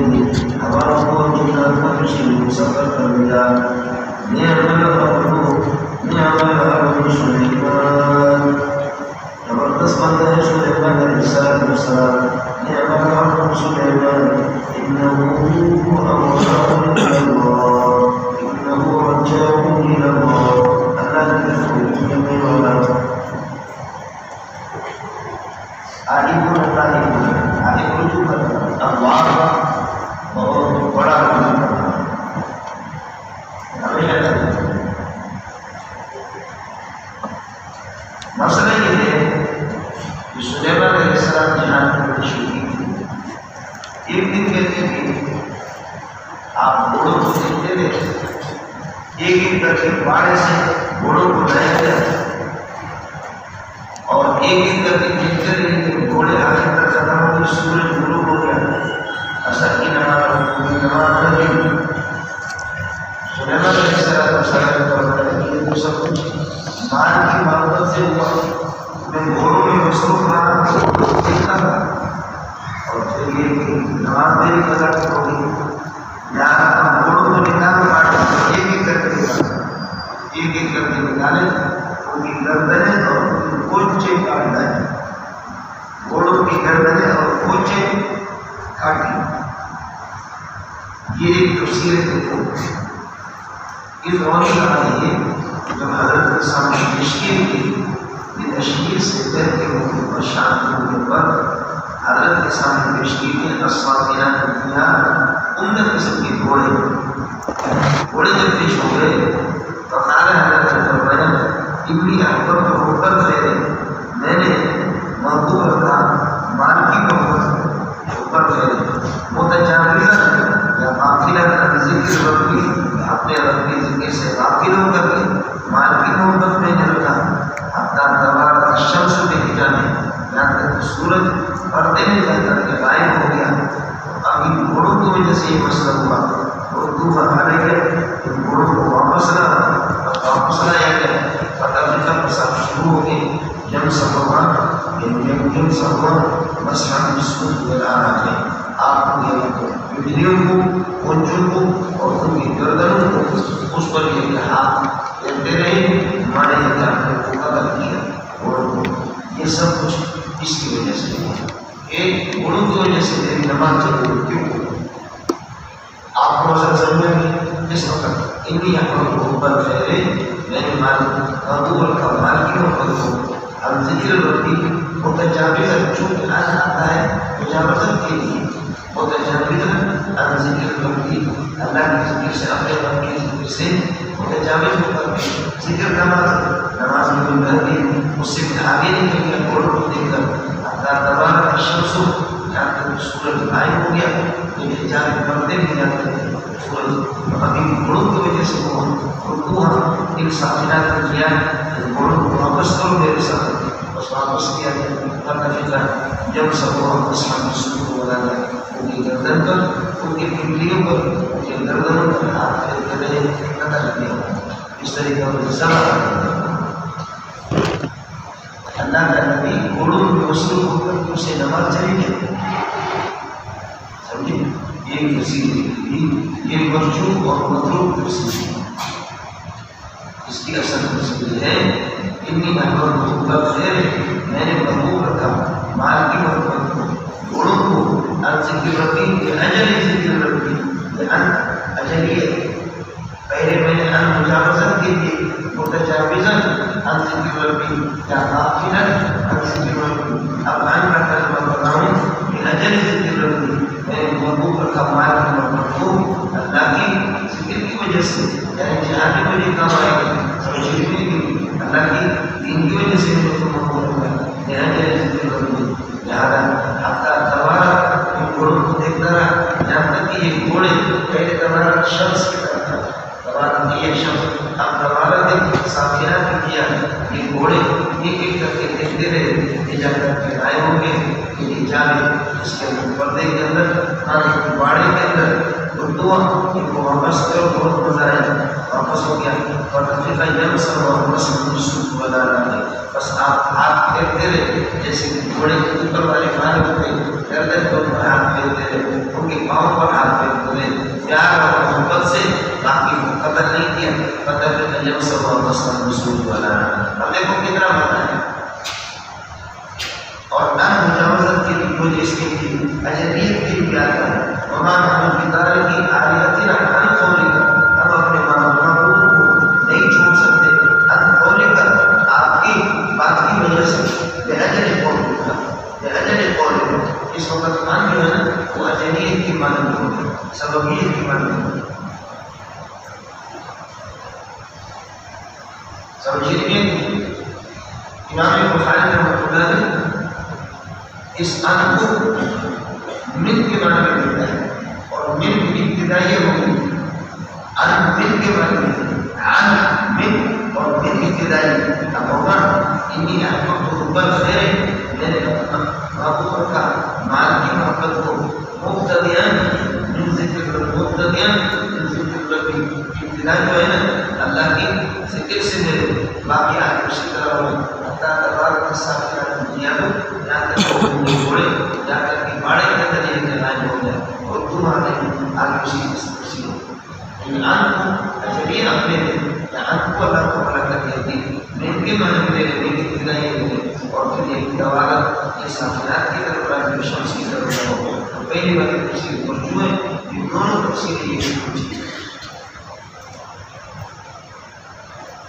ہمارا کو جنت میں شریک سفر کر دیا نعم العبد سلیمان زبردست بندہ ہے سلیمان علیہ السلام نعم العبد سلیمان انه اواب الى الله انه رجاء الى الله اللہ کی جمع والا عالم جو اللہ بہت بڑا مسئلہ یہ ہے کہ سلیمان علیہ السلام جہاں کی بڑی شریک تھی ایک دن کہتے کہ آپ گھوڑوں کو دیکھتے رہے ایک کر کے باڑے سے گھوڑوں کو لایا گیا اور ایک کر کے دیکھتے رہے کہ گھوڑے آگے تک ختم ہو گئے سورج غروب ہو گیا اثر کی نماز رکھی سلیمان علیہ السلام یہ تو سب کچھ مال کی محبت سے ہوا میں گھوڑوں میں مصروف رہا دیکھتا تھا اور پھر یہ نماز میری قدر ہو گئی یہاں گھوڑوں کو نکال کاٹ ایک کر کے نکالے ان کی گردنیں اور ان کی پونچھیں کاٹ ڈالے گھوڑوں کی گردنیں اور پونچھیں کاٹی یہ ایک تفسیر ہے اس روشن آئی ہے جب حضرت کے سامنے تشکیل کی یہ تشکیل سے بہتے ہوئے اور شان ہونے پر حضرت کے سامنے تشکیل کی اسفاتیان دنیا عمدہ قسم کے گھوڑے جب پیش ہو گئے تو خانہ حضرت نے فرمایا ابنی اکبر کو ہوکر پھیرے میں نے محبوب رکھا مال کی محبت ہوکر پھیرے متجاوزہ یا غافلہ کا ذکر ربی اپنے رب کے ذکر سے غافل ہو کر کے مال کی محبت میں نے رکھا حتیٰ دوار الشمس میں جانے یہاں تک کہ سورج پردے میں جا کر کے غائب ہو گیا ابھی گھوڑوں کی وجہ سے یہ مسئلہ ہوا اردو بہانے گئے کہ گھوڑوں کو واپس لایا گیا فتح کا مسئلہ شروع ہو گئی جم سبوا مسئلہ مسئلہ بلا رہا ہے آپ کو یہ بجلیوں کو پونچوں کو اور ان کی گردنوں کو اس پر یہ کہا کہتے رہے ہمارے جانے کو قدر کیا اور یہ سب کچھ اس کی وجہ سے ایک گھوڑوں کی وجہ سے میری نماز ضرور کیوں آپ کو اصل سمجھیں گے اس وقت انہیں اپنے کو اوپر پھیرے میں نے مال محبوب کا مال کی محبت کو ہم ذکر رکھی متجاوزہ چونکہ آج آتا ہے مجاوزت کے لیے متجاوزہ ہم ذکر رکھی اللہ کے ذکر سے اپنے رب کے ذکر سے متجاوز ہو کر کے ذکر نماز میں کوئی غلطی اس سے آگے نہیں کر گیا گھوڑوں کو دیکھ کر اللہ تبارک الشمس جہاں تک سورج غائب ہو گیا لیکن جہاں پردے بھی جاتے ہیں سورج ابھی گھوڑوں کی وجہ سے وہ اردو ہم ایک ساتھیہ کو کیا گھوڑوں کو واپس کرو میرے ساتھ بس واپس کیا گیا جب سب وہ واپس شروع ہو رہا ہے ان کی گردن پر ان کی پنڈلیوں پر ان کی گردنوں پر ہاتھ پھیرتے رہے قتل کیا اس طریقے کا سزا اللہ کا نبی گھوڑوں میں مصروف ہو کر اسے نماز چلی گئی سمجھے یہ تفسیر یہ مرجوع اور مطلوب تفسیر اس کی اصل تفسیر ہے انی احمد محبوب خیر میں نے محبوب رکھا مال کی محبت کو گھوڑوں کو ذکر رکھی کہ اجل ذکر رکھی اجلیت پہلے میں نے مجاوزت کے لیے متجاوزن ذکر رکھی یا غافلا ذکر رکھی اب عن کا کلمہ بتاؤں کہ اجل ذکر رکھی میں نے محبوب رکھا مال کی محبت کو اللہ کی ذکر کی وجہ سے یعنی جہاں کی وجہ کام آئے گا سمجھے بھی اللہ کی دین کی وجہ سے محبوب رکھا اجل ذکر رکھی لہذا حتیٰ دوارا ان گھوڑوں کو دیکھتا رہا جہاں تک کہ یہ گھوڑے پہلے دوارا شخص کی طرح تھا دوارا کی ایک شخص اب دوارا دیکھ ساتھیہ بھی کیا یہ گھوڑے ایک کر کے دیکھتے رہے کہ جب تک کہ آئے ہوں گے کہ یہ جانے اس کے پردے کے اندر خانے کی باڑے کے اندر اردو ان کو واپس کرو بہت مزہ آیا واپس ہو گیا اور تفریقہ یم سب اور مسلم یوسف بنا رہا ہے بس آپ ہاتھ پھیرتے رہے جیسے کہ گھوڑے کے اوپر والے کھانے ہوتے گردن کو ہاتھ پھیرتے رہے ان کے پاؤں پر مسلم رسول والا اب دیکھو کتنا بڑا ہے. اور نہ مجاوزت کی وجہ اس کی اجنبیت کی بھی آتا ہے. وہاں ہم کتاب کی آیاتی رکھان قولی کا ہم اپنے معبود کو نہیں چھوڑ سکتے. ہم قولی کا آپ کی بات کی وجہ سے بہجر قولی کا بہجر قولی کا اس وقت مان جو ہے نا وہ اجنبیت کی معنی ہوتی ہے, سببیت کی معنی ہوتی ہے. سمجھیے امام بخاری رحمۃ اللہ نے اس ان کو من کے معنی میں دیتا ہے اور من کی ابتدائی ہوگی ان من کے معنی میں عن من اور من ابتدائی. اب ہوگا انی احببت حب الخیر, میں نے محبوب کا مال کی محبت کو مقتدیان من ذکر مقتدیان من ذکر ربی ابتدا جو ہے نا اللہ کی ذکر سے میرے باقی آگے اسی طرح ہوئے اللہ تبارک السلام دنیا کو جہاں تک چھوڑے جہاں تک کہ باڑے کے اندر یہ جلائیں ہو جائے اور تمہارے آگے اسی ہو. ان کو اجبی اپنے یا ان کو اللہ کو بڑا کر دیتی میں ان کے معنی میں میرے نیک ابتدائی ہوئے اور پھر یہ دوالت یہ صافیات کی طرف راجب شمس کی طرف ہو. پہلی بات تفسیر مرجوع ہے, یہ دونوں تفسیر یہ کچھ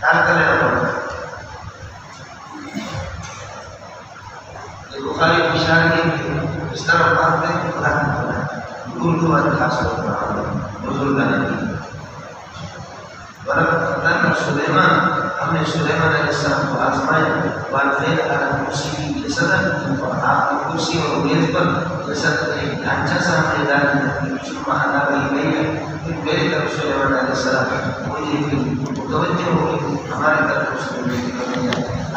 خیال کر لینا پڑتا ہے. بخاری اشارہ کی اس طرح بات ہے کہ خدا نے بنایا اردو والے خاص طور پر بزرگان کی ورنہ سلیمان ہم نے سلیمان علیہ السلام کو آزمایا والفین علی کرسی کی جسد اور آپ کی کرسی اور میز پر جسد ایک ڈھانچہ سا ہم نے ڈالا شما ادا رہی گئی ہے. پھر میرے طرف سلیمان علیہ السلام مجھے متوجہ ہو گئی ہماری طرف اس میں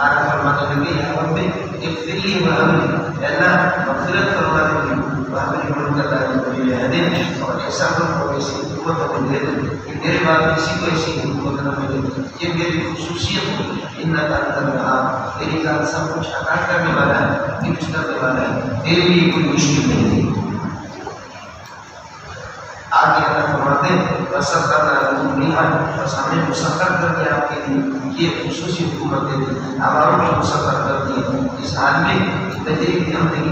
آگے فرمانے لگے ہم میں ایک فری وہمی اللہ مغفرت فرما دیں وہمی ملک داری قبیل حدین اور ایسا کو ایسی حکومت کو دے دیں کہ میرے بعد کسی کو ایسی حکومت نہ ملے. یہ میری خصوصیت ہے انکا انت الوہاب, تیری ذات سب کچھ عطا کرنے والا ہے کچھ کرنے والا ہے, تیرے لیے کوئی مشکل نہیں ہے. آگے اللہ فرماتے ہیں وَسَخَّرْنَا لَكُمْ رِيحًا, بس ہم نے مسخر کر دیا آپ کے لیے یہ خصوصی حکومت دے دی عوام کو مسخر کر دی. اس حال میں تجریب کی ہم نے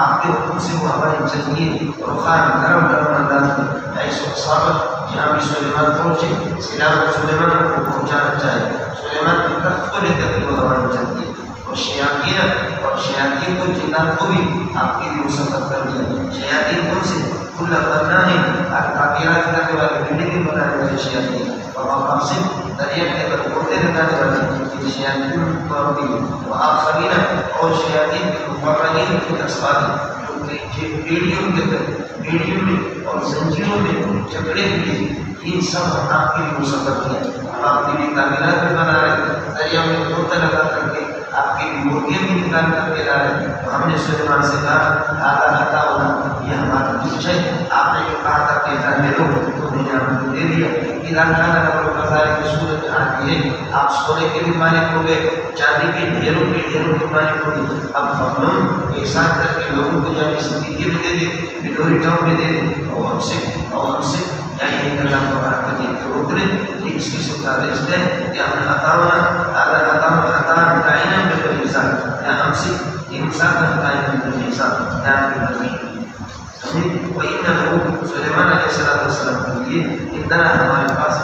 آپ کے حکم سے وہ ہوائیں چلتی ہے اور خان گرم گرم انداز میں ایسے صحابت جہاں بھی سلیمان پہنچے سلام سلیمان کو پہنچانا چاہے سلیمان کی طرف کو لے کر وہ ہوائیں چلتی ہے. اور شیاطین کو جنات کو بھی آپ کے لیے مسخر کر دیا. شیاطین کون سے کل بننا ہے تاکیرات کرنے والے بلڈنگ بنانے والے شیاطین اور مقاصد دریا کے اندر اڑتے لگانے والے شیاطین کو بھی وآخرین اور شیاطین کے مقررین کی اسباب جو کہ بیڑیوں کے اندر بیڑیوں میں اور زنجیروں میں جکڑے ہوئے یہ سب آپ کے لیے مسخر کیا. آپ کے لیے تعمیرات بھی بنا رہے دریا میں اڑتا لگا کر کے آپ کی مورتیاں بھی نکال کر کے لا رہے. ہم نے سلیمان سے کہا آتا ہٹا ہونا یہ ہمارا کچھ ہے. آپ نے جو کہا تھا کہ ادھر لے لو تو میں نے آپ کو دے دیا. ادھر کھانا نمبر بازار کی صورت آتی ہے آپ سونے کے بھی مالک ہو گئے, چاندی کے ڈھیروں کے مالک ہو گئے. اب ہم لوگ ایک ساتھ کر کے لوگوں کو جب اس طریقے میں دے دیں بلوری ٹاؤن میں دے دیں اور ہم سے یعنی ایک اللہ کو بڑا کر کے روک لیں کہ اس کی سکھا رہے ہیں کہ ہم نے عطاونا اگر عطاونا عطاونا بتائینا بہتر حساب یا ہم سے انسان کا بتائینا بہتر حساب یا ہم کی بتائینا وَإِنَّهُ سلیمان علیہ السلام کے لیے اتنا ہمارے پاس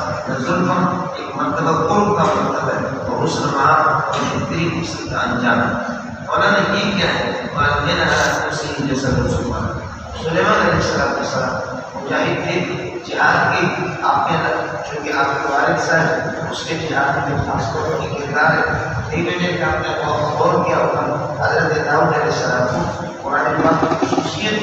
ظلم ایک مرتبہ قرب کا مرتبہ ہے اور حسن معاف اور بہترین قسم کا انجام ہے. مولانا یہ کیا ہے والدین اسی جیسا رسول سلیمان علیہ السلام مجاہد تھے جہاد کی آپ کے چونکہ آپ کے والد صاحب اس کے جہاد میں خاص طور پر کردار ہے. دیکھنے کہ آپ نے بہت غور کیا ہوگا حضرت داؤد علیہ السلام کو قرآن پاک کی خصوصیت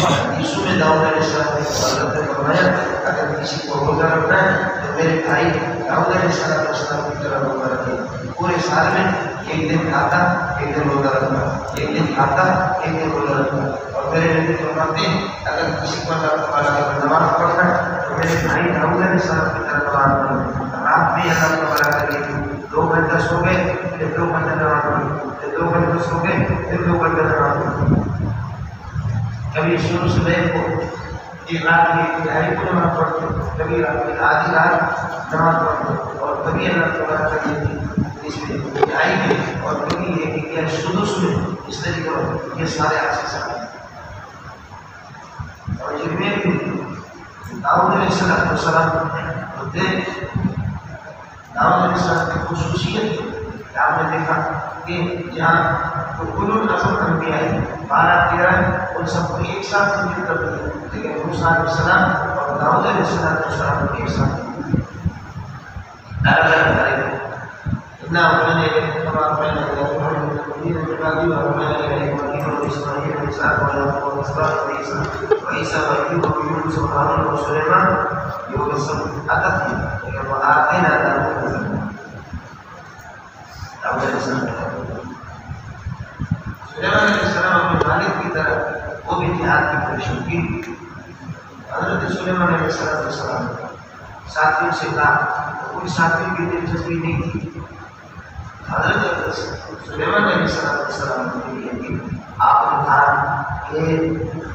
حدیثوں میں داؤد علیہ السلام نے حضرت نے فرمایا اگر کسی کو روزہ رکھنا ہے تو میرے بھائی داؤد علیہ السلام کی طرح روزہ رکھے. پورے سال میں ایک دن کھاتا ایک دن روزہ رکھنا, ایک دن کھاتا ایک دن روزہ رکھنا. اور میرے نبی فرماتے ہیں اگر کسی کو اللہ تعالیٰ نماز پڑھنا ہے تو میرے بھائی داؤد علیہ السلام کی طرح نماز پڑھو. رات میں اللہ تعالیٰ کریے 2 گھنٹہ سو گئے پھر 2 گھنٹہ نماز پڑھو, پھر 2 گھنٹہ سو گئے پھر 2 گھنٹہ نماز پڑھو. کبھی شروع صبح کو کہ رات کی تہائی کو نماز پڑھتے، کبھی رات کی آدھی رات نماز پڑھتے، اور کبھی اللہ تعالیٰ کا اس میں تہائی میں، اور کبھی یہ کہ کیا سدس میں، اس طریقے پر یہ سارے آسیس آتے ہیں۔ اور جن میں بھی داؤد علیہ السلام ہوتے ہیں، داؤد علیہ السلام کی خصوصیت کہ آپ نے دیکھا کہ جہاں کل العزم انبیاء 12-13 ان سب کو ایک ساتھ مل کر دیا، لیکن موسیٰ علیہ السلام اور داؤد علیہ السلام کو ایک ساتھ الگ الگ کرے گئے۔ اتنا میں نے تمام میں نے سلیمان علیہ السلام اپنے والد کی طرح وہ بھی جہاد کی کوشش کی۔ حضرت سلیمان علیہ السلام ساتھیوں سے کہا، کوئی ساتھیوں کی دلچسپی نہیں تھی۔ حضرت سلیمان علیہ السلام نے آپ نے کہا کہ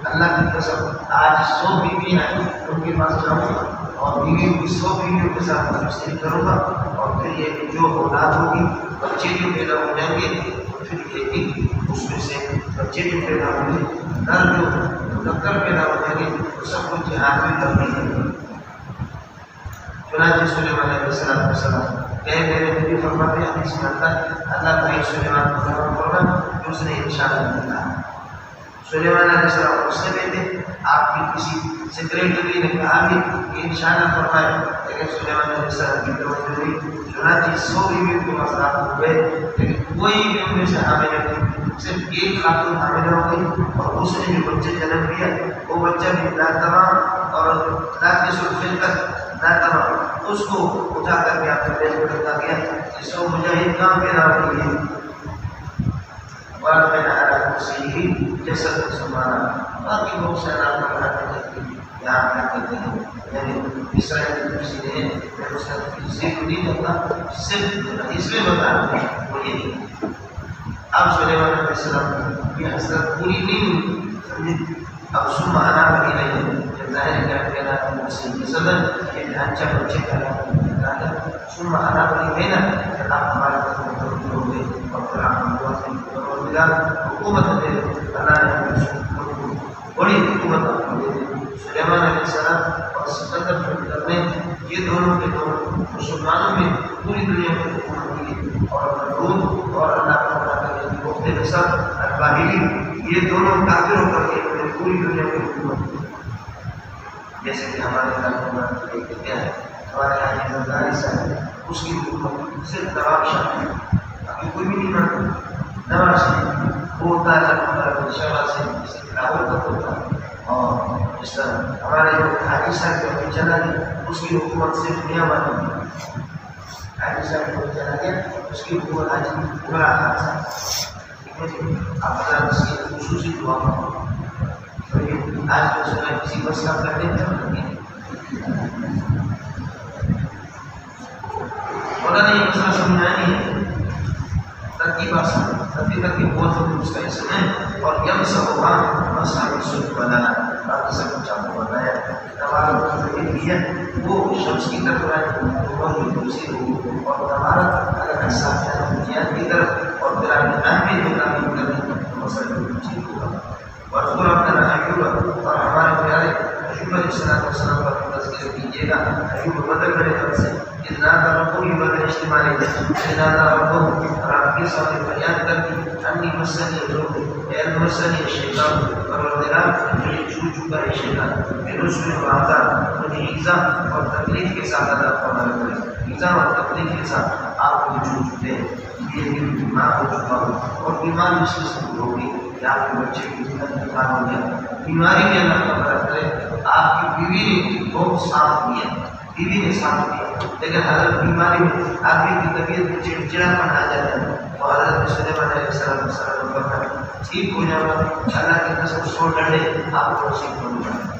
اللہ کی قسم آج 100 بیوی ہیں ان کے پاس جاؤں گا اور بیوی کی 100 بیویوں کے ساتھ تفصیل کروں گا، اور پھر یہ کہ جو اولاد ہوگی، بچے جو پیدا ہو جائیں گے، پھر یہ کہ اس میں سے بچے جو پیدا ہوں گے، نر جو مذکر پیدا ہو جائیں گے، تو سب کو جہاد میں کرنی ہے۔ چنانچہ سلیمان علیہ السلام کہ میرے نبی فرماتے ہیں حدیث میں آتا ہے، اللہ بھائی سلیمان کو خبر پڑا کہ اس نے انشاءاللہ نہیں کہا۔ سلیمان علیہ السلام اس نے تھے، آپ کی کسی سیکریٹری نے کہا بھی کہ انشاءاللہ فرمائے، لیکن سلیمان علیہ السلام کی توجہ نہیں۔ چنانچہ 100 بیویوں کے مسئلات ہوئے، لیکن کوئی بھی ان میں سے حامل نہیں، صرف ایک خاتون حامل ہو گئی، اور اس نے جو بچے جنم دیا وہ بچہ بھی ناتمام اور ناقص الخلقت ناتمام، اس کو اٹھا کر کے اپنے پیٹ میں رکھا گیا۔ اس کو مجاہد کام کے نام لیے اور میں نے آرہ کسی ہی جسد سمانا، باقی بہت سے نام کا بناتے ہیں یہاں کیا کہتے ہیں، یعنی اسرائیل کی کسی نے میں اس کا ذکر نہیں کرتا، صرف اس میں بتانا وہ یہی۔ اب سلیمان علیہ السلام کی حسرت پوری نہیں ہوئی، اب سمانا بھی نہیں، ظاہر کیا کہنا ہے مسیح صدر یہ ڈھانچہ بچے کا ہے، سمانا بھی ہے نا کہ آپ ہمارے پاس ہو گئے، اور پھر آپ حکومت دے اللہ نے بڑی حکومت دے۔ سلیمان علیہ السلام اور سکندر نے یہ دونوں کے دونوں مسلمانوں میں پوری دنیا میں حکومت کی، اور نمرود اور اللہ تعالیٰ کے وقت کے ساتھ الباہلی یہ دونوں کافر ہو کر کے پوری دنیا میں حکومت کی۔ جیسے کہ ہمارے یہاں کیا ہے، ہمارے یہاں زرداری صاحب اس کی حکومت صرف نواب شاہ ہے، ابھی کوئی بھی نہیں مانتا۔ نواز شریف وہ تعلق شہباز سے لاہور تک ہوتا ہے، اور اس طرح ہمارے جو حاجی صاحب کا کوئی چلا گیا اس کی حکومت صرف میاں بانی، حاجی صاحب کو چلا گیا اس کی حکومت حاجی عمران خان صاحب، ٹھیک ہے جی۔ آپ ذرا اس کی خصوصی دعا کرو، آج میں سنا کسی بس کا کرنے مولانا یہ مسئلہ سمجھانی ہے، ترکیب آسان، ترکیب بہت اس کا اسم ہے، اور یم سب وہاں مسئلہ سلط بنانا، باقی سب کچھ آپ کو بتایا۔ تبارک یہ ہے وہ شمس کی طرف رائے اور بھی دوسری ہو، اور تبارک اگر ایسا ہے جیان کی طرف اور پھر آپ نے میں جو تعمیر کرنے مسئلہ ٹھیک ہوگا۔ اور اپنا ایوب اور ہمارے پیارے ایوب علیہ السلام پر تذکر کیجیے گا۔ ایوب بدل کرے سے نادا ربو کی بدل اجتماعی نادا ربو اور آپ کے ساتھ بیان کر دی انی مسنی روح اے مسنی شیطان پروردگار مجھے چھو چکا ہے شیطان، پھر اس میں وعدہ مجھے ایزا اور تکلیف کے ساتھ ادا فرمایا کرے، ایزا اور تکلیف کے ساتھ آپ کو چھو چکے ہیں، یہ بھی بیمار ہو چکا ہوں اور بیماری اس سے ہوگی کہ آپ کے بچے کی زندگی بیمار ہو گیا، بیماری میں اللہ تعالیٰ کرے۔ آپ کی بیوی نے بہت ساتھ دیا، بیوی نے ساتھ دیا، لیکن حضرت بیماری میں آدمی کی طبیعت میں چڑچڑاپن آ جاتا ہے، اور حضرت سلیمان علیہ السلام کا ٹھیک ہو جانا اللہ کے قسم 100 ڈنڈے آپ کو نصیب ہو جائے،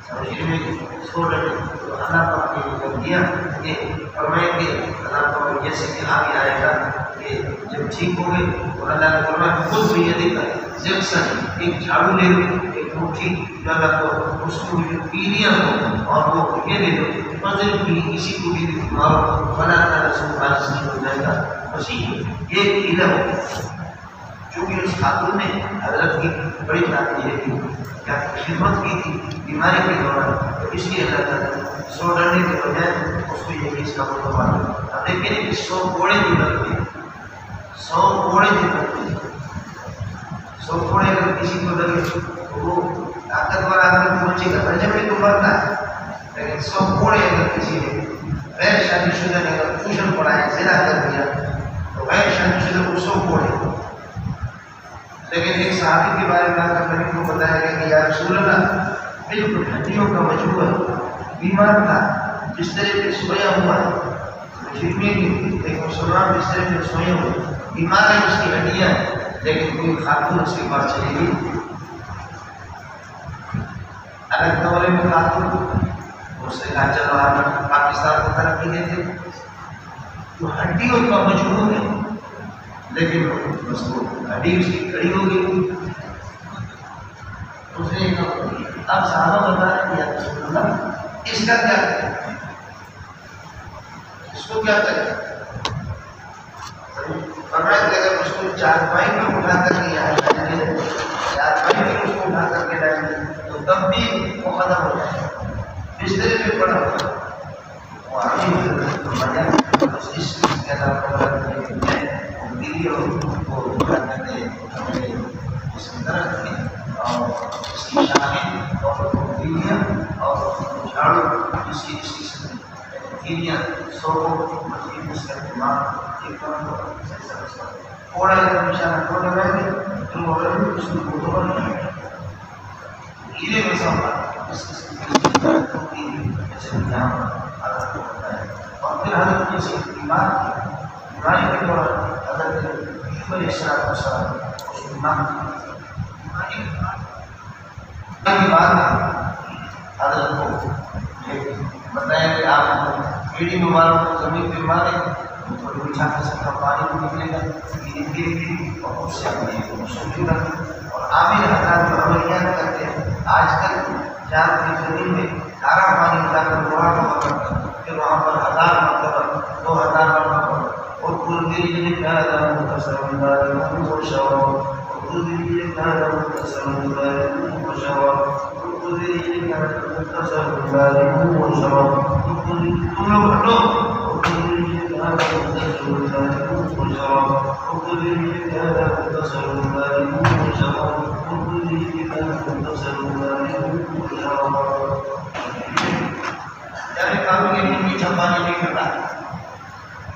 سمجھیے میں 100 ڈنڈے تو اللہ پاک نے کر دیا کہ فرمائے کہ اللہ پاک جیسے کہ آگے آئے گا کہ جب ٹھیک ہو گئے تو اللہ نے فرمایا خود بھی یہ دیکھا زیب سن ایک جھاڑو لے لو، ایک مٹھی زیادہ تو اس کو پیلیاں ہو اور وہ یہ دے دو فضل کی کسی کو بھی مارو فلا رسول خالص نہیں ہو جائے گا وسیع یہ پیلا ہو چونکہ اس خاتون نے حضرت کی بڑی تعریف یہ تھی کیا خدمت کی تھی بیماری کے دوران تو اس لیے اللہ تعالیٰ 100 ڈرنے کے بجائے اس کو یہ اس کا بہت بات اب دیکھیں کہ 100 کوڑے جو لگتے ہیں 100 کوڑے جو لگتے ہیں 100 کوڑے اگر کسی کو لگے تو وہ طاقتور آدمی پہنچے گا رجب میں تو مرتا ہے لیکن 100 کوڑے اگر کسی نے غیر شادی شدہ نے اگر ٹیوشن پڑھایا زنا کر دیا تو غیر شادی شدہ کو 100 کوڑے لیکن ایک صحابی کے بارے میں اللہ نبی کو بتایا گیا کہ یا رسول اللہ بالکل ہڈیوں کا مجبور بیمار تھا بسترے پہ سویا ہوا ہے جتنے بھی ایک مسلمان بسترے پہ سوئے ہوئے بیمار ہے اس کی ہڈیاں لیکن کوئی خاتون اس کے پاس چلے گی الگ دورے میں خاتون اس نے کہا چلو آپ پاکستان کو ترقی دیتے تو ہڈیوں کا مجبور ہے لیکن اس کو ہڈی اس کی کھڑی ہو گئی اس نے اب صحابہ بتا رہے کہ رسول اللہ اس کا کیا کریں اس کو کیا کریں فرمایا کہ اگر اس کو چارپائی میں اٹھا کر کے چارپائی میں اس کو اٹھا کر کے لائیں گے تو تب بھی وہ ختم ہو جائے بسترے پہ پڑا ہوتا وہ آگے اس کے علاوہ اس میں درخت میں اور اس کی شاخیں اور بیلیاں اور جھاڑو اس کی بیلیاں سو مزید اس کا دماغ ایک تھوڑا نشانہ چھوڑ لگائیں گے تو اس کو فوٹو بنائیں گے ہیرے میں سب اس جیسے یہاں حضرت کو ہوتا ہے اور پھر حضرت کی اس بیماری کے دوران حضرت علیہ السلام اس کو کی بات حضرت کو بتایا کہ آپ کیڑی مبارک کو زمین پہ مارے تھوڑی بچھا کر سکتا پانی کو نکلے گا دھیرے دھیرے اور اس سے اپنے سوچو رکھیں اور عامر حضرات جو عملیات کرتے ہیں آج کل جہاں کی زمین میں کھارا پانی ملا کر لوہا کا پکڑ پھر وہاں پر 1000 مرتبہ 2000 مرتبہ اور پوری كان متصودا وشوا وكل كان متصودا وشوا وكل كان متصودا وشوا وكل كان متصودا وشوا وكل كان متصودا وشوا وكل كان متصودا وشوا یعنی کام یہ نہیں کہ پانی نہیں کرتا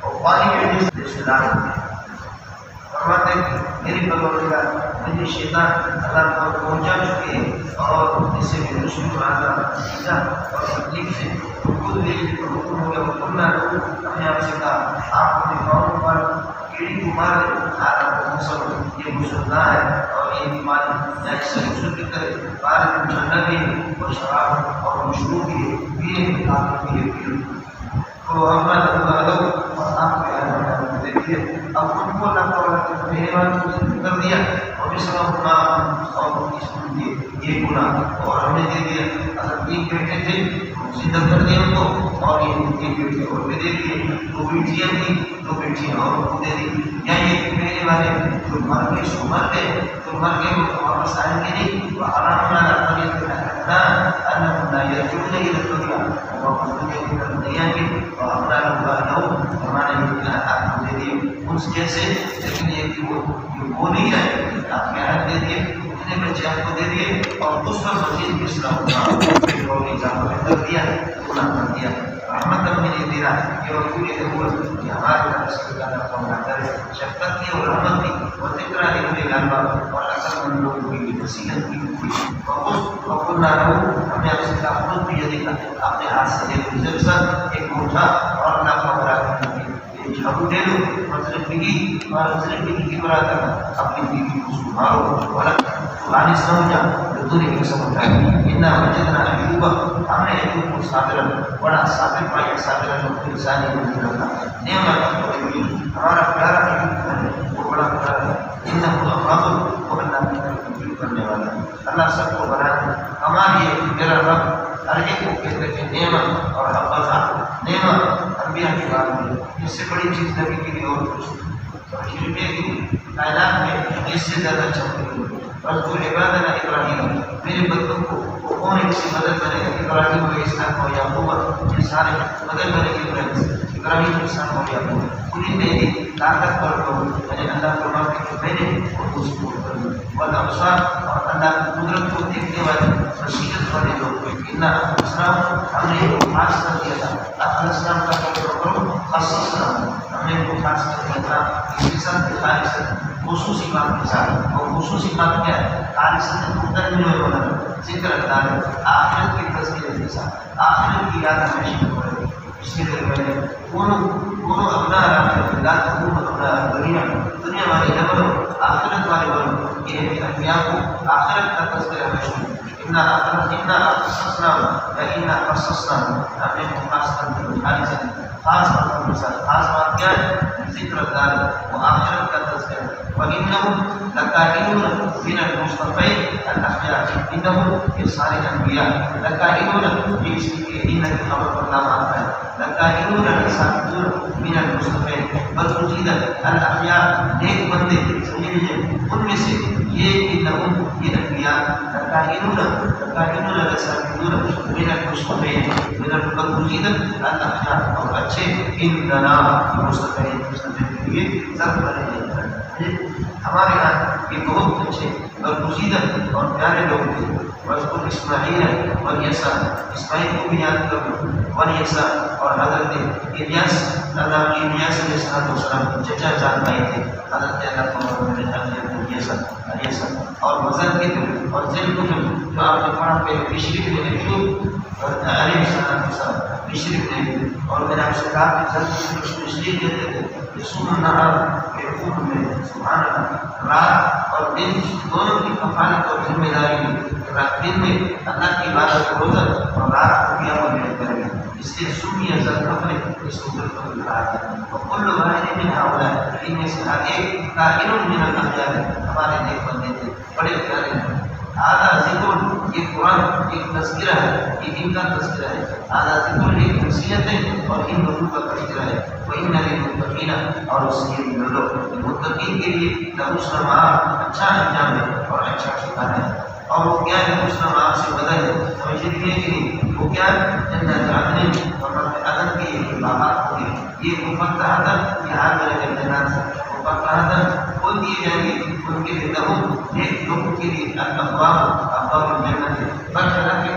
اور پانی کے جس رشتے دار فرماتے ہیں میری پروردگار مجھے شیطان اللہ کو پہنچا چکے ہیں اور اس سے بھی دشمن آتا اور تکلیف سے خود بھی حکم ہو گیا حکم نہ اپنے آپ سے کہا آپ اپنے قوم پر کیڑی کو مار یہ مسلمان ہے اور یہ بیماری یا اس سے غسل بھی کرے بارے میں ٹھنڈا بھی ہے اور شراب اور مشروب بھی ہے پیے آپ پیے تو ہمارا لوگ اور آپ کے دیکھیے اب ان کو اللہ تعالیٰ کے مہربان کو کر دیا اور اس کا گناہ اور اس کو یہ گناہ اور ہم نے دے دیا اگر 3 بیٹے تھے زندہ کر دیا ان کو اور یہ 3 بیٹے اور بھی دے دیے 2 بیٹیاں تھیں 2 بیٹیاں اور کو دے دی یا یہ پہلے والے جو مر گئے سو مر گئے تو مر گئے وہ واپس آئیں گے نہیں وہ آرام نہ رکھنا اللہ نہ یہ جو نہیں رکھا وہ واپس نہیں آئیں گے اور اپنا لوگ ہمارے آپ کو دے دیے اس جیسے لیکن یہ کہ وہ نہیں آئے آپ کے حق دے دیے اتنے بچے آپ کو دے دیے اور اس پر مزید مسئلہ کر دیا گناہ کر دیا رحمت اپنے لیے دے رہا ہے کہ رسول ضرورت کہ ہمارے طرف سے اللہ کا کرے شفقت کی اور رحمت کی اور ذکر ہے اور اصل مند لوگوں کی نصیحت کی اور نہ رہو ہمیں آپ سے خود بھی یہ دیکھا اپنے ہاتھ سے ایک موٹا اور اللہ کا برا کرنا جھاڑو دے لو مطلب کی برا کرنا اپنی بیوی کو سنبھالو قرآن سمجھا دنیا کو سمجھا اتنا وجدنا ایوبا ہم نے ایوب کو صابرا بڑا صابر پایا صابرا کو انسانی بندی رکھا نعمت ہمارا پیارا ایوب وہ بڑا پیارا ہے انہ کو اخلاق وہ اللہ کی طرف کرنے والا اللہ سب کو بنا ہماری میرا رب ہر ایک کو کہتے ہیں نعمت اور حفظہ نعمت انبیاء کی بات میں اس سے بڑی چیز نبی کے لیے اور کچھ شربے کی کائنات میں اس سے زیادہ چمکی بس تو عبادنا ابراہیم میرے بندوں کو وہ کون ایک سے مدد کرے گا ابراہیم و اسحاق و یعقوب یہ سارے مدد کرے گی ابراہیم و اسحاق و یعقوب انہیں میری طاقت پر لوگ یعنی اللہ کو مانتے کہ میں نے ان کو سپورٹ کروں والابصار اور اللہ کی قدرت کو دیکھنے والے بصیرت والے لوگ انا اسلام ہم نے ایک خاص کر دیا تھا اپنے اسلام کا کرو خصوصا ہم نے ایک خاص کر دیا تھا اس کے ساتھ خالص خصوصی بات کے ساتھ اور خصوصی بات کیا ہے خالص مقدم میں ہونا ذکر اللہ ہے آخرت کی تذکرے کے ساتھ آخرت کی یاد ہمیشہ کرے اس کے لیے میں نے وہ اپنا لا تکون اپنا دنیا والے نہ بنو آخرت والے بنو یہ انبیاء کو آخرت کا تذکرہ ہمیشہ انا قصصنا ہم نے خاص کر خاص بات کے ساتھ خاص بات کیا ہے ذکر اللہ وہ آخرت کا تذکرہ وَإِنَّهُمْ لَكَائِنُونَ مِنَ الْمُصْطَفَيْنَ الْأَخْيَارِ إِنَّهُمْ یہ سارے انبیاء لَكَائِنُونَ یہ اس کی ان کی خبر پر نام آتا ہے لَكَائِنُونَ لَسَابِدُونَ مِنَ الْمُصْطَفَيْنَ بَلْرُجِيدَ الْأَخْيَارِ نیک بندے سمجھے لیجیے ان میں سے یہ انہم یہ انبیاء لَكَائِنُونَ لَسَابِدُونَ مِنَ الْمُصْطَفَيْنَ مِنَ الْبَلْرُجِيدَ الْأَخْيَارِ اور اچھے اننا مصطفی کے لیے ضرب کریں ہمارے یہاں یہ بہت اچھے اور پوشیدہ اور پیارے لوگ تھے وَاذْكُرْ إِسْمَاعِيلَ وَالْيَسَعَ اسماعیل کو بھی یاد کرو وَالْيَسَعَ اور حضرت الیاس اللہ کی الیاس علیہ السلام چچا جان بھائی تھے حضرت اللہ کو الیاس اور وزن کے اور ذل کو جو آپ نے پڑھا پہلے مشرق میں ایوب اور علیہ السلام مشرق میں اور میں نے آپ سے کہا کہ ذل مشرق کہتے تھے یسوع النہار کے حکم میں سبحان اللہ رات اور دن دونوں کی کفالت اور ذمہ داری رات دن میں اللہ کی عبادت کو روزہ اور رات کو قیام میں کریں اس لیے سنی ذل کفل اس کو ذل کفل کہا ہے اور کل واحد من هؤلاء ان میں سے ہر ایک کائن من الاخیار ہمارے نیک بندے تھے بڑے پیارے ہیں آدھا ذکر یہ قرآن ایک تذکرہ ہے یہ ان کا تذکرہ ہے آدھا ذکر ایک نصیحت ہے اور ان لوگوں کا تذکرہ ہے وَإِنَّ لِلْمُتَّقِينَ اور اس کے متقین کے لیے لحسن مآب اچھا انجام ہے اور اچھا ٹھکانہ ہے اور وہ کیا ہے حسن مآب سے بدل ہے سمجھے لیے کہ وہ کیا ہے جنت عدن اور عدن کے یہ باغات ہوں گے یہ مفتح عدن یہ ہر طرح کے جنات ہے مفتح عدن کھول دیے جائیں گے ان کے لیے لہم ایک لوگوں کے لیے الابواب الجنت ہے بس اللہ کے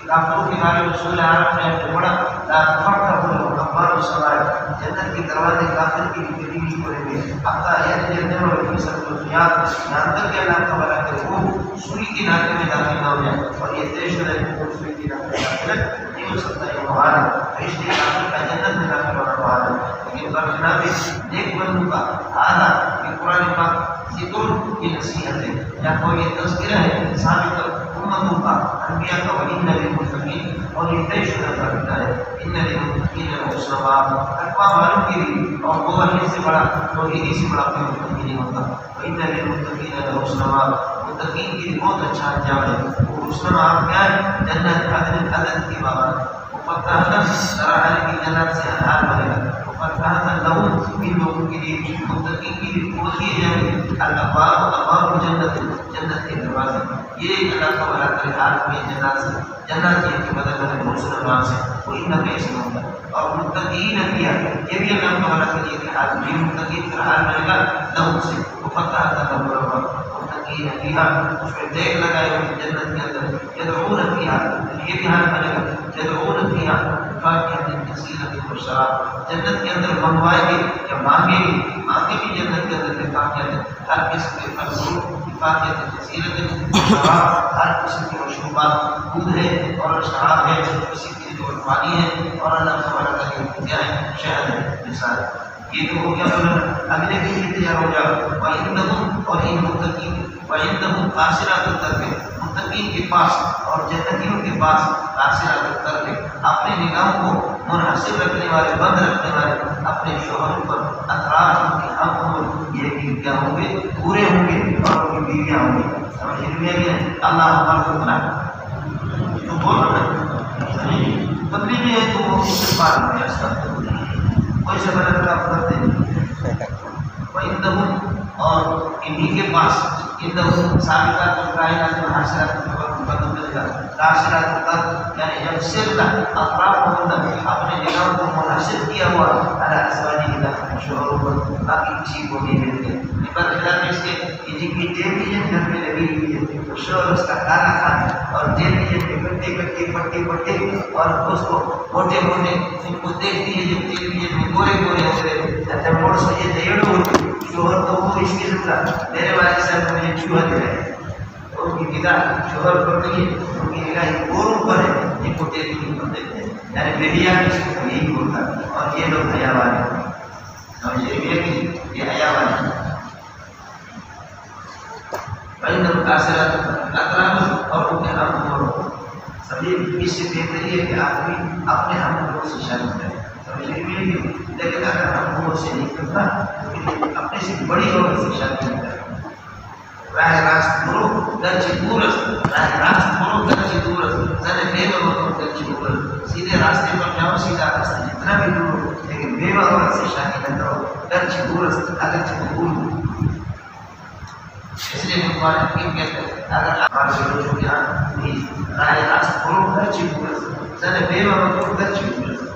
کافروں کے بارے میں رسول عرب نے بڑا لا تفتح لهم ابواب السماء جنت کے دروازے کافر کے لیے نہیں کھولے گئے حتی یأتی الجنة وفي سبل الخيار یہاں تک کہ اللہ کا بلا کہ وہ سوئی کے ناکے میں داخل نہ ہو جائے اور یہ دیش ہے کہ وہ سوئی کے ناکے میں داخل نہیں ہو سکتا ہے محال رشتے کافر کا جنت میں داخل ہونا محال ہے لیکن پر جناب نیک بندوں کا آدھا کہ قرآن پاک ذکر کی نصیحت ہے یا کوئی یہ تذکرہ ہے ثابت امتوں کا انبیاء کا وَإِنَّ لِلْمُتَّقِينَ اور یہ طے شدہ کرتا ہے اِنَّ لِلْمُتَّقِينَ حُسْنَ مآب تقویٰ والوں کے لیے اور وہ اللہ سے بڑا توحیدی سے بڑا کوئی متقی نہیں ہوتا وَإِنَّ لِلْمُتَّقِينَ حُسْنَ مآب متقین کے لیے بہت اچھا انجام ہے وہ حسن مآب کیا ہے جنت عدن کی باغات مفتحۃ سراحل کی جنت سے انہار بنے گا مفتحۃ لہم ان لوگوں کے لیے متقین کے لیے کھول دیے جائیں گے الابواب جنت کے دروازے یہ اللہ کا بلا کرے حال میں جنات سے جنات کی مدد کرے حسن مآب سے وہ ان کا اس میں ہوگا اور متقین کیا یہ بھی اللہ کا بلا کریے کہ حال میں متقین کا حال بنے گا لہم سے مفتحۃ لہم متقین فیہا اس میں دیکھ لگائے ہوئے جنت کے اندر یدعون فیہا یہ بھی حال بنے گا یدعون فیہا فاکہۃ کثیرۃ وشراب جنت کے اندر منگوائے گے یا مانگے بھی جنت کے اندر فاکہۃ ہر قسم کے پھل فروٹ فاکہۃ کثیرۃ شراب ہر قسم کے مشروبات دودھ ہے اور شراب ہے کسی کے لیے پانی ہے اور اللہ تعالیٰ کا کیا ہے شہد ہے مثال یہ تو ہو گیا اگلے دن بھی تیار ہو جاؤ وَإِنَّهُمْ اور ان متقین وَإِنَّهُمْ قاصرات الطرف متقین کے پاس اور جنتیوں کے پاس قاصرات الطرف اپنے نگاہوں کو منحصر رکھنے والے بند رکھنے والے اپنے شوہروں پر اطراف ان کے ہم عمر یہ کہ کیا ہوں گے پورے ہوں گے اور ان کی بیویاں ہوں گی سمجھ میں اللہ ہمارا استغفار میں استغفر کوئی سے بدل کا کرتے وَإِنَّهُمْ اور انہی کے پاس اندہم سابقات القائنات والحاصلات یعنی جب صرف اطراف ہوتا اپنے نگاہوں کو منحصر کیا ہوا علی ازواجہ کا شوہروں پر باقی کسی کو نہیں ملتے پر خلاف اس کے یہ جن کی ٹیلیویژن گھر میں لگی ہوئی ہے تو شوہر اس کا کالا کھانا اور ٹیلیویژن کے گٹے گٹے پٹے پٹے اور اس کو موٹے موٹے ان کو دیکھتی ہے جب ٹیلیویژن میں گورے گورے ہو گئے جب موڑ سے یہ دیڑ ہوتی شوہر تو وہ اس قسم کا میرے والد صاحب مجھے چوہا دے رہے ان کی نگاہ شوہر پر نہیں ہے ان کی نگاہ گوروں پر ہے یہ کو ٹیلیویژن پر دیکھتے ہیں یعنی بیڈیا کسی کو یہی بولتا اور یہ لوگ حیا والے ہیں سمجھے یہ حیا والے ہیں اور ان کے ہم لوگ سمجھے اس سے بہتر یہ ہے کہ آدمی اپنے ہم لوگوں سے شادی کرے سمجھے لیکن اگر ہم لوگوں سے نہیں کرتا تو اپنے سے بڑی عورت سے شادی نہیں کرے راہ راست برو درچ دورست راہ راست برو درچ دورست زن بیوہ عورت درچ دورست سیدھے راستے پر جاؤ سیدھا راستہ جتنا بھی دور ہو لیکن بیوہ عورت سے شادی نہ کرو درچ دورست اگرچہ قبول اس لیے مقبال حکیم کہتے ہیں اگر آپ سے روچو کہ آپ راہ راست برو درچ دورست زن بیوہ عورت درچ دورست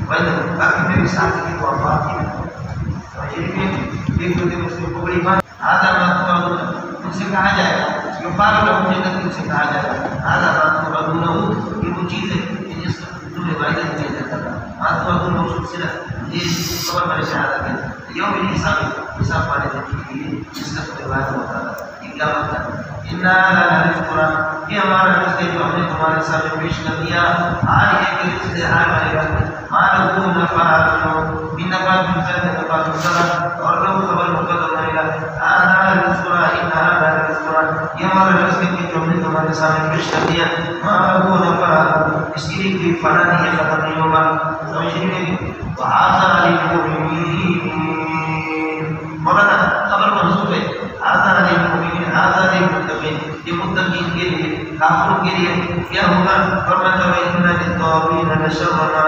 باقی میری ساتھ کی کو افاق کی ایک دو دن اس کو بڑی بات آدھا بات کو ان سے کہا جائے گا یہ پارا لوگ جنت ان سے کہا جائے گا آدھا بات کو ادھونا ہو یہ وہ چیز ہے جس کا تمہیں وعدہ دیا جاتا تھا بات کو ادھونا ہو سلسلہ یہ خبر میرے سے آدھا ہے یوم بھی حساب پانے دیکھنے کے لیے جس کا تمہیں وعدہ ہوتا تھا یہ کیا مطلب انہا لنف قرآن یہ ہمارا رزق ہے جو ہم نے تمہارے سامنے پیش کر دیا آج ایک رزق ہے آج والے وقت مالکو نفعاتنو من نفعات مزد نفعات مزد اور لوگ خبر مقدر ہونے گا آدھا رزق قرآن انہا لنف قرآن یہ ہمارا رزق ہے جو ہم نے تمہارے سامنے پیش کر دیا مالکو نفعات اس کے لیے کوئی فنا نہیں ہے ختم نہیں ہوگا سمجھنے میں وآذا للمؤمنین مولانا خبر منصوب ہے آذا للمؤمنین آذا للمتقین یہ متقین کے لیے کافروں کے لیے کیا ہوگا فرماتا ہے ان للطاغین شرنا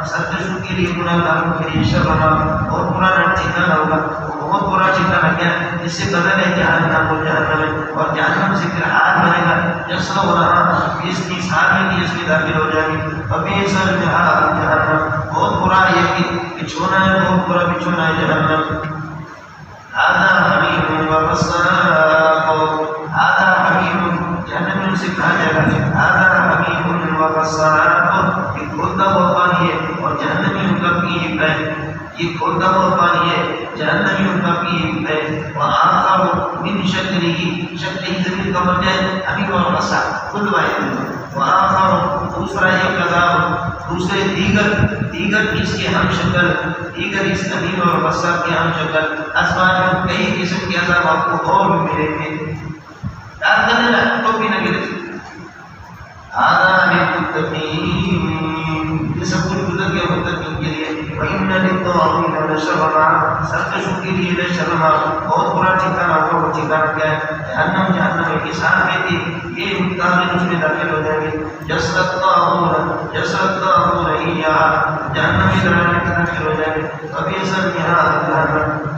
سرکشوں کے لیے گناہگاروں کے لیے شرنا اور پرانا ٹھکانہ ہوگا بہت برا ٹھکانہ کیا جس سے بدل ہے جہنم و جہنم اور جہنم سے پھر آگ بنے گا یصلونہا اس کی ساری کی اس میں داخل ہو جائے گی وبئس المہاد جہنم بہت برا یہ کہ بچھونا ہے بہت برا بچھونا ہے جہنم آدھا حمیم و غساق آدھا حمیم جہنم سے کہا جائے گا آدھا حمیم و غساق یہ کھولتا ہوا پانی ہے اور جہنمیوں کا پیپ ہے یہ کھولتا ہوا پانی ہے جہنمیوں کا پیپ ہے وآخر من شکلی زمین کا بن جائے حمیم و غساق کل واحد وآخر دوسرا یہ قضاء دوسرے دیگر اس کے ہم شکل دیگر اس حمیم اور غساق کے ہم شکل اسباب میں کئی قسم کے عذاب آپ کو اور بھی ملیں گے یاد کرنا تو بھی نہ گرے آدھا للمتقین یہ سب کچھ گزر گیا متقین کے لیے وَإِنَّ لِلطَّاغِينَ لَشَرًا سرکشوں کے لیے لشرًا بہت برا ٹھکانہ ہوگا وہ ٹھکانہ کیا ہے جہنم ایک حساب میں تھی یہ مطابق اس میں داخل ہو جائے گی جسرت جہنم میں درانے کے داخل ہو جائے گی ابھی اصل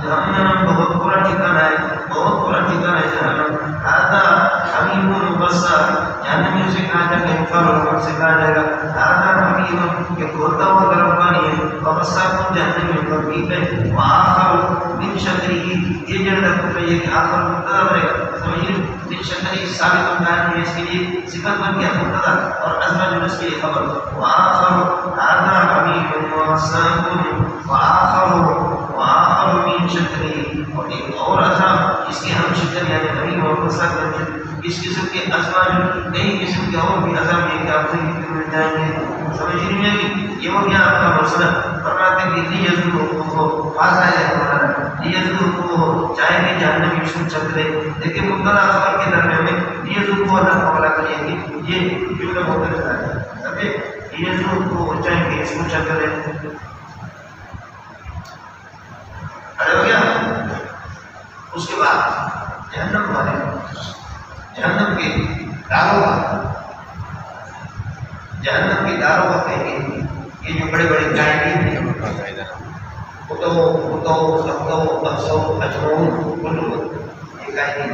جہنم بہت برا ٹھکانہ ہے بہت برا ٹھکانہ ہے جہنم آدھا حمیم غساق جہنم میں سے کہا جائے گا انفار اور سے کہا جائے گا آدھا حمیم کہ کھولتا ہوا گرم پانی ہے وغساق جہنم میں ترکیب ہے وآخر من شکری یہ جڑا کفر یہ کہ آخر مبتدا بنے گا سمجھیں من شکری ثابت مکان ہے اس کے لیے صفت بن گیا مبتدا اور ازمہ جو اس کے لیے خبر وآخر آدھا حمیم وغساق وآخر من شکری اور ایک اور عذاب اس کے ہم شکل یعنی حمیم اور غساق اس قسم کے ازواج کئی قسم کے اور بھی عذاب یہ کہ آپ سے مل جائیں گے سمجھ نہیں آئے یہ ہو گیا آپ کا مسئلہ فرماتے ہیں کہ لیزور کو واضح ہے ہمارا لیزور کو چاہے کہ جہنم میں چھوٹ چک لے لیکن مبتدا خبر کے درمیان میں لیزور کو اللہ مقابلہ کریں گے یہ جملہ بہت اچھا ہے سمجھے لیزور کو چاہے کہ چھوٹ چک لے ارے ہو گیا اس کے بعد جہنم والے جہنم کے داروغ کہیں گے یہ جو بڑے بڑے قائدین ہیں یہ قائدین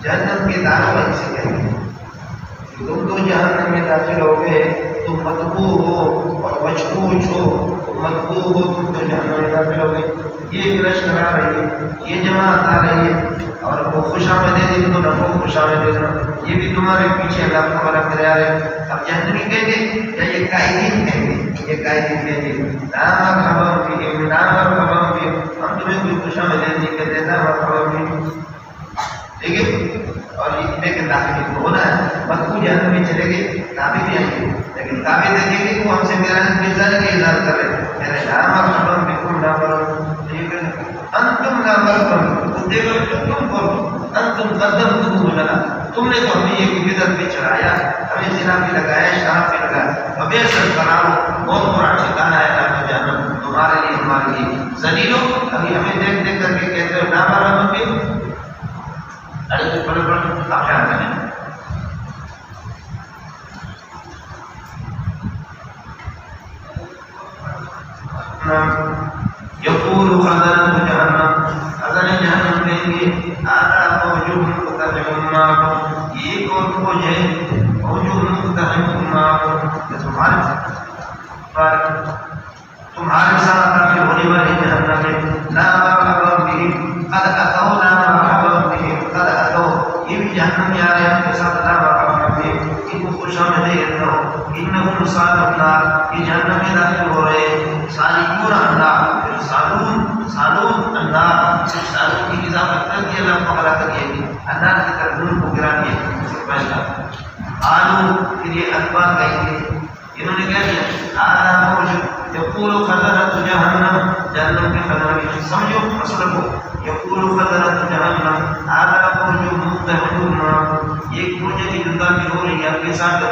جہنم کے داروں میں سے کہتے ہیں تم تو جہنم میں داخل ہو گئے تم مطبوع ہو اور مشکوچ ہو، تم مطبوع ہو، تم تو جہنم میں داخل ہو گئے. یہ گرش کرا رہی ہے، یہ جماعت آ رہی ہے اور وہ خوش آمدید ان کو نہ وہ خوش آمدید نہ، یہ بھی تمہارے پیچھے اللہ تعالیٰ کرے آ رہے. اب جہنمی کہیں گے یا یہ قائدین کہیں گے؟ یہ قائدین کہیں گے لا مرحبا بکم لا مرحبا بکم، ہم تمہیں کوئی خوش آمدید نہیں کہتے، لا مرحبا بکم. ٹھیک ہے، اور اتنے کے داخل کو ہونا ہے مطلوب جہنم میں چلے گئے کعبے بھی آئیں گے، لیکن کعبے دیکھیں گے وہ ہم سے میرا مزاج کا اظہار کر رہے ہیں، میرے لا مرحبا بکم لا مرحبا انتم لا مرحبا، دیکھو تم کرو انتم قدمتم لنا، تم نے تو ہمیں یہ بدعت پہ چڑھایا، ہمیں زنا پہ لگایا، شراب پہ لگایا، وبئس القرار، بہت برا ٹھکانہ ہے نام جہنم تمہارے لیے ہمارے لیے. ذلیلوں ابھی ہمیں دیکھ دیکھ کر کے کہتے ہو لا مرحبا بکم، ارے بڑے بڑے آپ کیا کریں. یقول خزنۃ جہنم، خزنہ جہنم کہیں گے آتا فوج مقتحم معکم، یہ کون فوج ہے؟ فوج مقتحم معکم، تمہارے ساتھ داخل ہونے والے جہنم میں. لا مرحبا بہم قد اتوا لا مرحبا بہم قد اتوا، یہ بھی جہنم میں آ رہے ہیں ان کے ساتھ لا مرحبا بہم، ان کو خوش آمدید نہ ہو. انہم صالون النار، یہ جہنم میں داخل ہو رہے ہیں. صالحون النار، پھر صالون النار، صالون کی اضافت کر دیا اللہ تعالیٰ کر دیا النار کی طرف نور کو گرا دیا. قالوا، پھر یہ اخبار کہیں گے، انہوں نے کیا کیا آنا فوج یقول خزنۃ جہنم، جہنم کے خزانہ کی سمجھو مسئلہ کو. یقول خزنۃ جہنم آنا فوج مقتحم معکم، یہ فوج کی جدا کی ہو رہی ہے آپ کے ساتھ.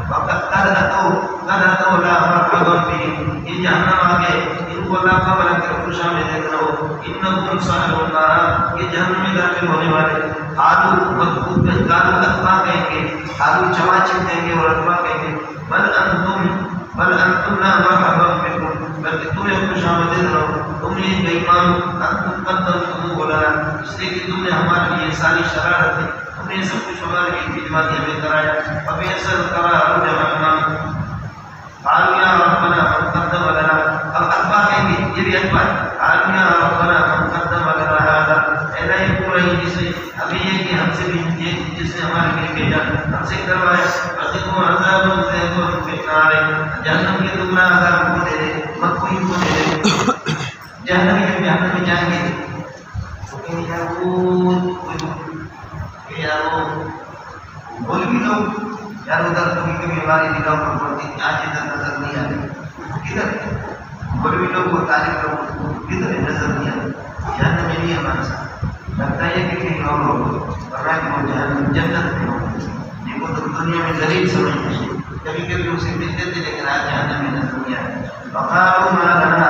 وقت قد اتوا لا مرحبا بہم، یہ جہنم آ گئے ان کو اللہ تعالیٰ کر خوش آمدید نہ ہو. انہم صالحون النار، یہ جہنم میں داخل ہونے والے. قالوا مذکور قالوا اتباع کہیں گے، قالوا چماچم کہیں گے اور اتباع کہیں گے بل انتم لا مرحبا بکم، بلکہ تمہیں خوش آمدید نہ ہو، تم نے بے ایمان انتم قدمتموہ لنا، اس لیے کہ تم نے ہمارے لیے ساری شرارت ہے، تم نے سب کچھ ہمارے لیے خدمات ہمیں کرایا. وبئس القرار جہنم. قالوا یا ربنا من قدم لنا، اب اتباع کہیں گے، یہ بھی اتباع. قالوا یا ربنا من قدم لنا هذا، اے نہیں پورا ہی جس نے ابھی یہ کہ ہم سے بھی جس نے ہمارے لیے بھیجا ہم سے کروایا. فذقوا عذاب ذیق فی النار، جہنم کے دگنا عذاب کو دے دے، مکوئی کو دے دے. جہنم میں جائیں گے تو کہیں یار بول بھی لو یار ادھر کبھی کبھی ہماری نگاہ پر پڑتی آج ادھر نظر نہیں آ رہی، کدھر بول بھی لوگ وہ تعلیم لوگ کدھر نظر نہیں آ رہی. جہنم میں نہیں ہمارے ساتھ لگتا ہے کہ کہیں اور لوگ ورنہ کہ وہ جہنم جنت میں ہوں، جن کو تو دنیا میں ذلیل سمجھتے ہیں، کبھی کبھی اسے ملتے تھے لیکن آج جہنم میں نظر نہیں آ رہی. وقالوا ما لنا،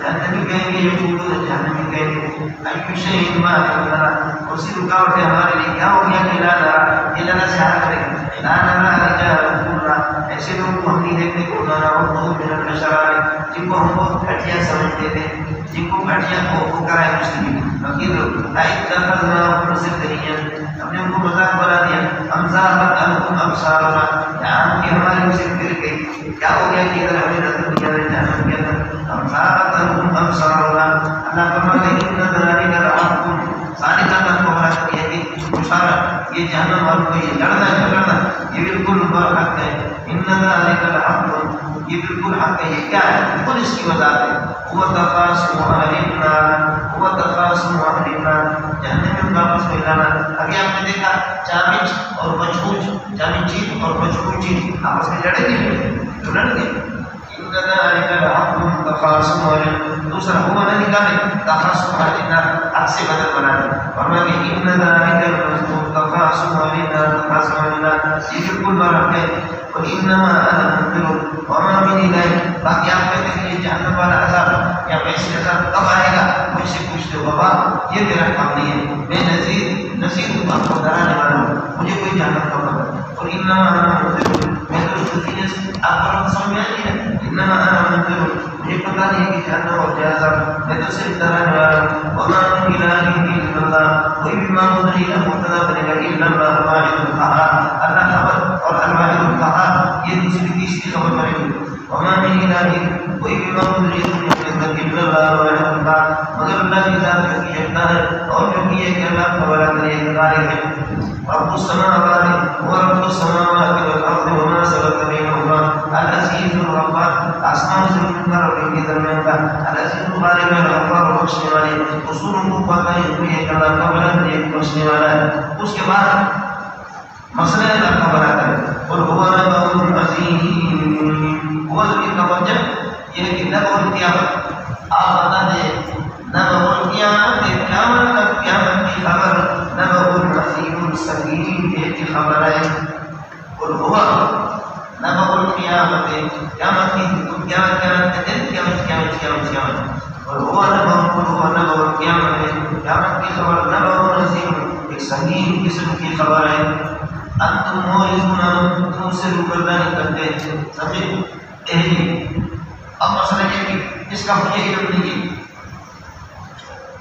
جہنمی کہیں گے، یقولون جہنمی کہیں گے ای شیء ما لنا، اسی رکاوٹ ہے ہمارے لیے کیا ہو گیا کہ لا نرا، یہ لنا سے حال کرے گا لا نرا رجال پورا، ایسے لوگ کو ہم نہیں دیکھتے کو نرا وہ من الاشرار، جن کو ہم بہت گھٹیا سمجھتے تھے، جن کو گھٹیا کو کرائے مسلم وکیل اتخذنا مسخریا، ہم نے ان کو مذاق بنا دیا. ہم زاغت عنہم ابصارنا، ہم کی ہماری اسے پھر گئی، کیا ہو گیا کہ اگر ہمیں نظر نہیں آ رہے جہنم کے اندر. ہم زاغت عنہم ابصارنا، اللہ فرماتے ہیں ان ذلک لحق، سارے کا تمہارا کیا کہ بشارت یہ جہنم والوں کو یہ لڑنا جھگڑنا یہ بالکل حق ہے. ان ذلک لحق، یہ بالکل حق ہے. یہ کیا ہے؟ بالکل اس کی وضاحت ہے. هو تخاصم اہل النار، هو تخاصم اہل النار، جہنم میں واپس ملانا. ابھی آپ نے دیکھا چامچ اور مچھوچ، چامچی اور مچھوچی آپس میں لڑیں گے تو لڑ گئے. ان ذلک لحق تخاصم اہل، دوسرا ہوا نہ نکالے تخاصم اہل النار، حق سے بدل بنانے. فرمایا کہ ان ذلک المذکور تخاصم اہل النار، تخاصم اہل النار، یہ بالکل برحق ہے. وانما انا منذر وما من اله، باقی آپ کہتے ہیں یہ جہنم والا عذاب یا ویسے عذاب کب آئے گا مجھ سے پوچھتے ہو بابا، یہ میرا کام نہیں ہے. میں نذیر ہوں، آپ کو ڈرانے والا ہوں، مجھے کوئی جہنم کا پتہ. اور انما انا منذر، میں تو اس نتیجے سے آپ کو سمجھ میں آ رہی ہے. انما انا جہنم اور جہنم میں تو صرف ڈرانے والا ہوں وما من الہ الا اللہ کوئی بھی معبود نہیں ہے مبتدا بنے گا الا اللہ الواحد القہار اللہ خبر اور الواحد القہار یہ دوسری تیسری خبر بنے گی وما من الہ کوئی بھی معبود نہیں ہے الا اللہ الواحد القہار مگر اللہ کی ذات جو کی یکتا ہے اور جو کی ہے کہ اللہ کا بڑا کرے غالب ہے رب السماوات ورب السماوات والارض وما سبق بينهما العزيز الغفار آسمان زمین پر اور ان کے درمیان کا العزیز الغالب الغفار بخشنے والے اصول کو پتہ ہے کہ اللہ کا بڑا کرے بخشنے والا ہے اس کے بعد مسئلہ اللہ کا بڑا کرے اور هو نبأ عظیم وہ کا وجہ یہ کہ نبأ القیامت آپ بتا دیں نبأ القیامت قیامت کا قیامت کی خبر نبأ عظیم السکین کی خبر ہے اور ہوا نبأ القیامت قیامت کی قیامت کے دن قیامت اور ہوا نبأ القیامت قیامت کی خبر نبأ عظیم ایک سنگین قسم کی خبر ہے انتم موعظون تم سے روبردانی کرتے سمجھے اب مسئلہ یہ کہ اس کا مجھے علم نہیں ہے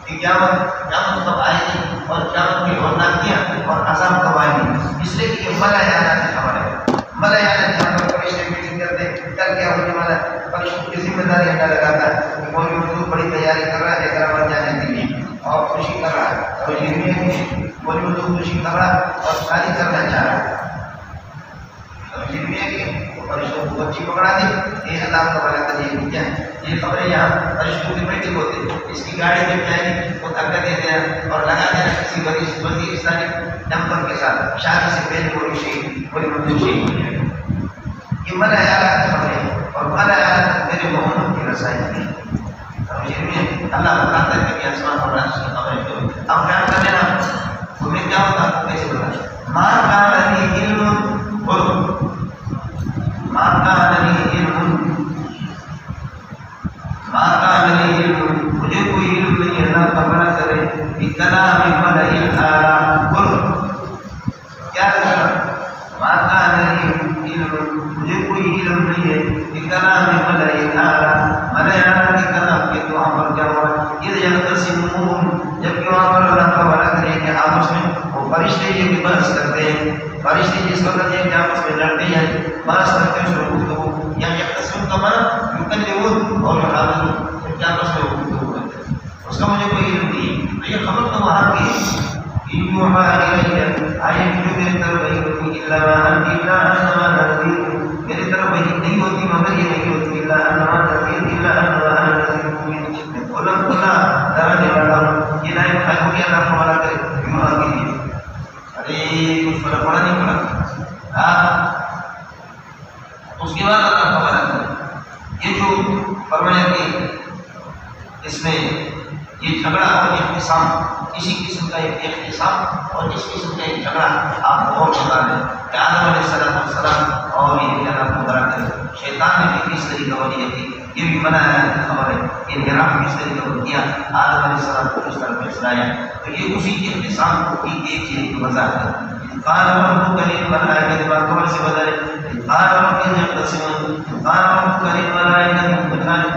کہ قیامت کب آئے گی اور قیامت کی ہولناک کیا اور عذاب کب آئے گی اس لیے کہ یہ ملائکہ کی خبر ہے ملائکہ جہاں پر فرشتے میٹنگ کرتے کل کیا ہونے والا فرشتوں کی ذمہ داری اللہ لگاتا ہے کہ مولوی مزدور بڑی تیاری کر رہا ہے حیدرآباد جانے کے لیے اور خوشی کر رہا ہے اور یہ بھی ہے کہ مولوی مزدور خوشی کر رہا ہے اور شادی کرنا چاہ رہا ہے اور یہ بھی ہے کہ فرشتوں کو بچی پکڑا دی یہ اللہ کا بڑا کرے کیا ہے یہ خبریں یہاں فرشتوں کی میٹنگ ہوتی ہے اس کی گاڑی جب جائے گی وہ دھکا دیتے ہیں اور لگا دینا کسی وزیر اسلامی نمبر کے ساتھ شادی سے پہلے کوئی مندوشی یہ من اعلیٰ کی خبریں اور من اعلیٰ میرے محمد کی رسائی ہے اللہ بتاتا ہے کہ آسمان اور رات کی خبریں تو اب بیان کر لینا تمہیں کیا ہوتا کیسے بتا ماں کا نہیں علم بولو ماں کا نہیں علم ماں کا نہیں علم مجھے کوئی علم نہیں اللہ کا بڑا کرے کلام ملئ الاعلی بولو کیا کرنا ماں کا نہیں علم مجھے کوئی علم نہیں ہے کلام ملئ الاعلی ملئ الاعلی کے کلام کے تو وہاں پر کیا ہوا یہ یختصمون جب کہ وہاں پر اللہ کا بڑا کرے کہ آپس میں وہ فرشتے یہ بھی بحث کرتے ہیں فرشتے جس وقت یہ کہ آپس میں لڑتے ہیں بحث کرتے ہیں گفتگو یا یختصمون کا معنی یکلمون اور یحاورون کہ آپس میں گفتگو کرتے ہیں اس کا مجھے کوئی علم نہیں تو یہ خبر تو وہاں کی یوحا الیہ آئے جو میرے طرف وہی ہوتی الا انما نذیر میرے طرف وہی نہیں ہوتی مگر یہ نہیں ہوتی الا انما نذیر میں بولا ڈرانے والا ہوں یہ نائب خیر ہو گیا اللہ کو بڑا کرے یوحا کے لیے ارے کچھ فرق پڑا نہیں پڑا اس کے بعد اللہ کو بڑا کرے یہ جو فرمایا کہ اس میں یہ جھگڑا اور اختصام کسی قسم کا ایک اختصام اور اس قسم کا ایک جھگڑا آپ کو اور بتا دیں کہ آدم علیہ السلام اور یہ اللہ کو بڑا کرے شیطان نے بھی کس طریقہ وجہ تھی یہ بھی منایا خبر ہے انحراف کس طریقے پر کیا آدم علیہ السلام کو اس طرح پیش لایا تو یہ اسی کے اختصام کی ایک چیز مذاق ہے قال ربك للملائكة بارك سے بدلے قال ربك يقسمون قال ربك للملائكة بخالق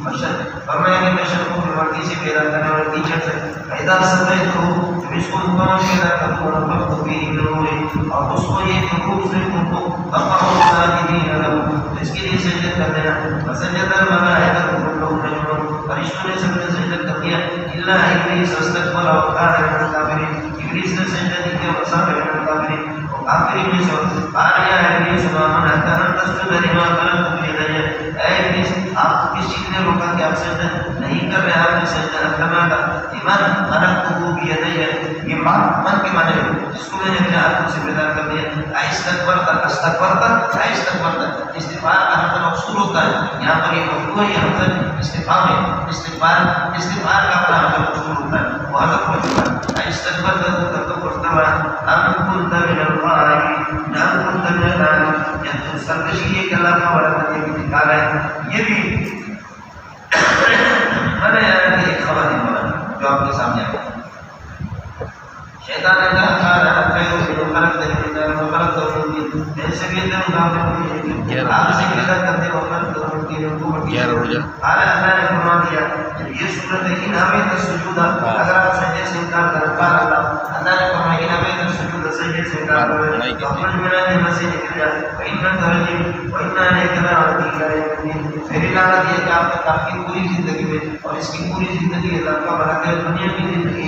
بشر فرمایا کہ بشر کو مٹی سے پیدا کرنے والے ٹیچر سے پیدا سبت کو اس کو مکمل پیدا کرو اور وقت بھی نور اور اس کو یہ حقوق سے ان کو تقوا ساجدین له اس کے لیے سجدہ کر دینا سجدہ الملائکہ كلهم اجمعون فرشتوں نے سب نے سجدہ کر دیا الا ابلیس استكبر وكان من الكافرين ابلیس نے سجدہ نہیں کیا اور سب من الكافرين وكافرين نے سو قال يا ابلیس ما منعك ان تسجد لما خلقت بيدي اے ابلیس آپ کس چیز نے روکا کہ آپ سجدہ نہیں کر رہے آپ نے سجدہ کرنا تھا ایمان خلقته بيدي یہ من کے معنی جس کو میں نے اپنے ہاتھوں سے پیدا کر دیا استکبرت استغفار کا حرف مقصور ہوتا ہے یہاں پر یہ مفعول ہے یہ حرف استفہام ہے استغفار کا اپنا حرف مقصور ہوتا ہے وہ حرف مقصور ہے استکبرت تکبر ام كنت من الغائبين ام كنت من الغائبين یہ سرکشی ہے کہ اللہ کا بڑا کرنے کی نکال ہے یہ بھی میں نے ایک خبر نہیں بولا جو آپ کے سامنے آئی شیطان نے کہا قال انا خیر من خلقتنی من نار وخلقته من طين، میں سے بھی تم کام آپ سے پیدا کرتے ہو خلقته من طين کو مٹی سے۔ قال اللہ نے فرما دیا یہ صورت ہے ان ہمیں السجود اگر آپ سجدے سے انکار کریں، قال اللہ نے فرمایا ان ہمیں السجود سجدے سے انکار کریں فخرج من الجنة سے نکل جا فإنك رجيم وإنا إليك راجعون إلى يوم الدين۔ پھر لعنت یہ کہ آپ نے کافی پوری زندگی میں اور اس کی پوری زندگی اللہ کا بنا کر دنیا کی زندگی ہے۔